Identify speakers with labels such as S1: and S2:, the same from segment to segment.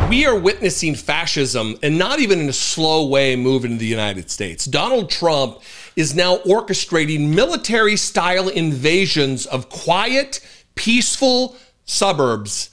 S1: We are witnessing fascism, and not even in a slow way, move into the United States. Donald Trump is now orchestrating military-style invasions of quiet, peaceful suburbs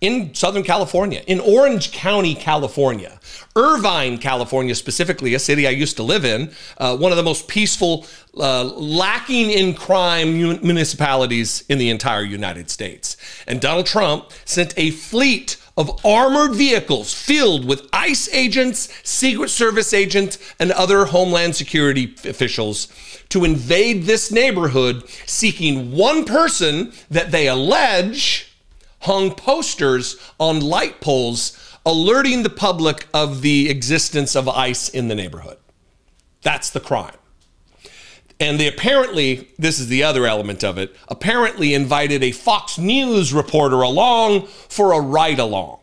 S1: in Southern California, in Orange County, California, Irvine, California specifically, a city I used to live in, one of the most peaceful, lacking in crime municipalities in the entire United States. And Donald Trump sent a fleet of armored vehicles filled with ICE agents, Secret Service agents, and other Homeland Security officials to invade this neighborhood, seeking one person that they allege hung posters on light poles alerting the public of the existence of ICE in the neighborhood. That's the crime. And they apparently, this is the other element of it, apparently invited a Fox News reporter along for a ride-along.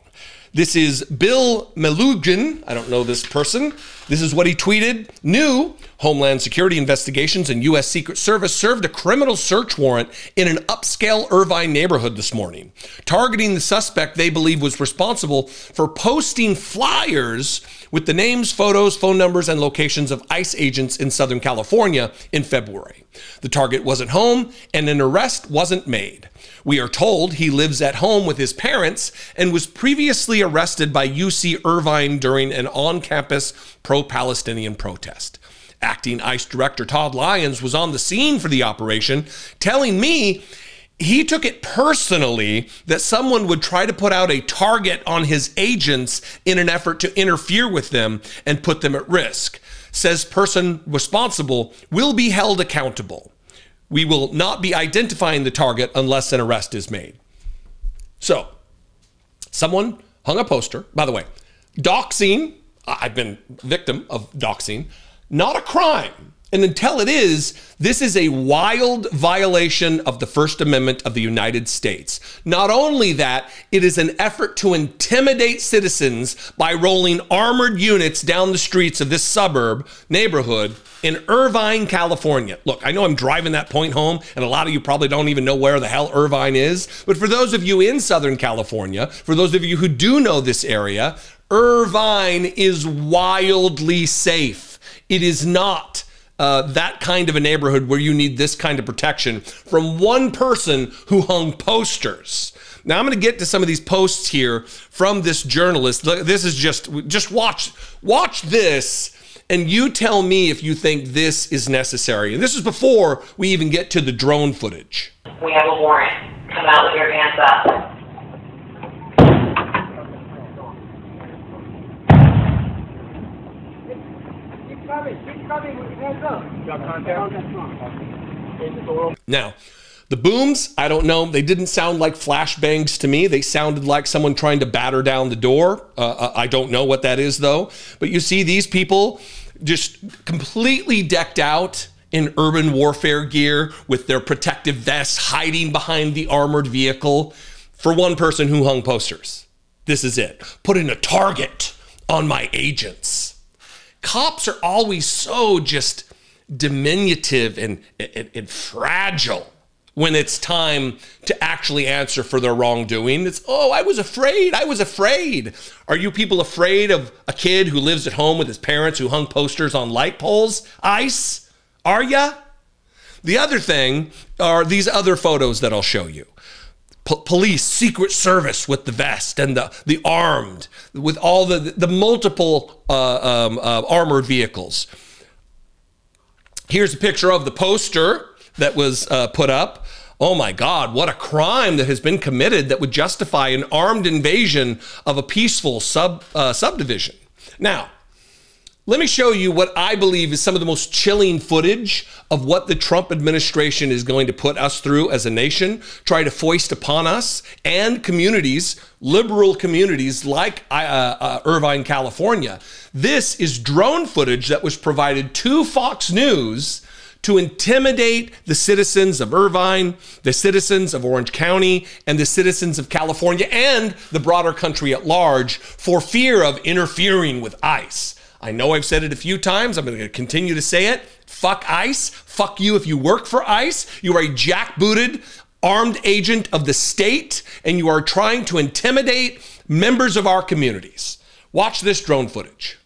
S1: This is Bill Melugin. I don't know this person. This is what he tweeted. New Homeland Security investigations and U.S. Secret Service served a criminal search warrant in an upscale Irvine neighborhood this morning, targeting the suspect they believe was responsible for posting flyers with the names, photos, phone numbers, and locations of ICE agents in Southern California in February. The target wasn't home, and an arrest wasn't made. We are told he lives at home with his parents and was previously arrested by UC Irvine during an on-campus pro-Palestinian protest. Acting ICE Director Todd Lyons was on the scene for the operation, telling me he took it personally that someone would try to put out a target on his agents in an effort to interfere with them and put them at risk. Says person responsible will be held accountable. We will not be identifying the target unless an arrest is made. So, someone hung a poster. By the way, doxing, I've been victim of doxing, not a crime. And until it is, this is a wild violation of the First Amendment of the United States. Not only that, it is an effort to intimidate citizens by rolling armored units down the streets of this suburb neighborhood in Irvine, California. Look, I know I'm driving that point home, and a lot of you probably don't even know where the hell Irvine is. But for those of you in Southern California, for those of you who do know this area, Irvine is wildly safe. It is not that kind of a neighborhood where you need this kind of protection from one person who hung posters. Now I'm going to get to some of these posts here from this journalist. This is just watch this, and you tell me if you think this is necessary. And this is before we even get to the drone footage.
S2: We have a warrant. Come out with your hands up.
S1: Now, the booms, I don't know. They didn't sound like flashbangs to me. They sounded like someone trying to batter down the door. I don't know what that is, though. But you see these people just completely decked out in urban warfare gear with their protective vests hiding behind the armored vehicle for one person who hung posters. This is it. Putting a target on my agents. Cops are always so just diminutive and fragile when it's time to actually answer for their wrongdoing. It's, oh, I was afraid. I was afraid. Are you people afraid of a kid who lives at home with his parents who hung posters on light poles? ICE? Are ya? The other thing are these other photos that I'll show you. Police, Secret Service with the vest and the armed, with all the multiple armored vehicles. Here's a picture of the poster that was put up. Oh my God, what a crime that has been committed that would justify an armed invasion of a peaceful subdivision. Now, let me show you what I believe is some of the most chilling footage of what the Trump administration is going to put us through as a nation, try to foist upon us and communities, liberal communities like Irvine, California. This is drone footage that was provided to Fox News to intimidate the citizens of Irvine, the citizens of Orange County, and the citizens of California and the broader country at large for fear of interfering with ICE. I know I've said it a few times. I'm going to continue to say it. Fuck ICE. Fuck you if you work for ICE. You are a jackbooted armed agent of the state, and you are trying to intimidate members of our communities. Watch this drone footage.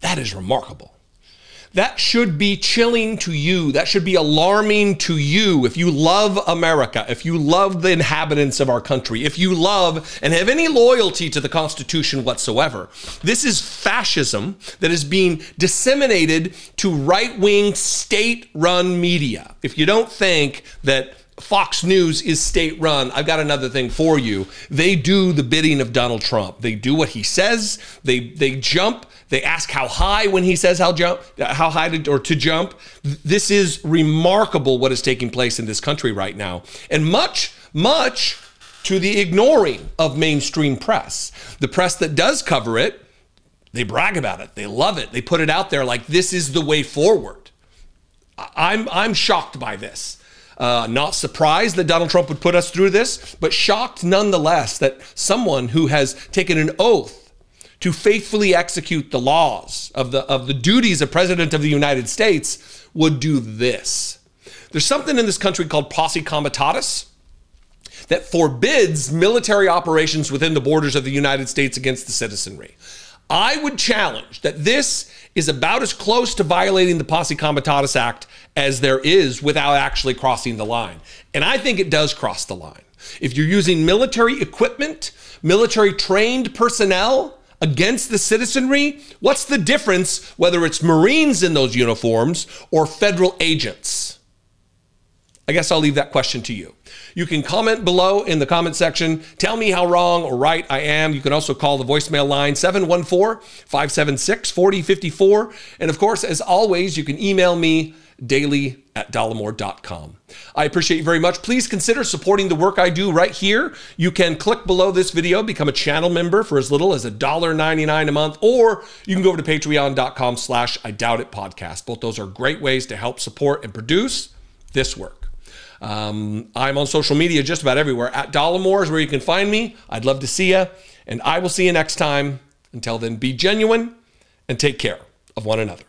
S1: That is remarkable. That should be chilling to you. That should be alarming to you. If you love America, if you love the inhabitants of our country, if you love and have any loyalty to the Constitution whatsoever, this is fascism that is being disseminated to right-wing state-run media. If you don't think that Fox News is state-run, I've got another thing for you. They do the bidding of Donald Trump. They do what he says. They jump. They ask how high when he says how high to jump. This is remarkable what is taking place in this country right now. And much to the ignoring of mainstream press. The press that does cover it, they brag about it. They love it. They put it out there like this is the way forward. I'm shocked by this. Not surprised that Donald Trump would put us through this, but shocked nonetheless that someone who has taken an oath to faithfully execute the laws of the duties of President of the United States would do this. There's something in this country called posse comitatus that forbids military operations within the borders of the United States against the citizenry. I would challenge that this is about as close to violating the Posse Comitatus Act as there is without actually crossing the line. And I think it does cross the line. If you're using military equipment, military trained personnel against the citizenry, what's the difference whether it's Marines in those uniforms or federal agents? I guess I'll leave that question to you. You can comment below in the comment section. Tell me how wrong or right I am. You can also call the voicemail line 714-576-4054. And of course, as always, you can email me daily@dollemore.com. I appreciate you very much. Please consider supporting the work I do right here. You can click below this video, become a channel member for as little as $1.99 a month, or you can go over to patreon.com/IDoubtItPodcast. Both those are great ways to help support and produce this work. I'm on social media just about everywhere. @Dollemore is where you can find me. I'd love to see you, and I will see you next time. Until then, be genuine and take care of one another.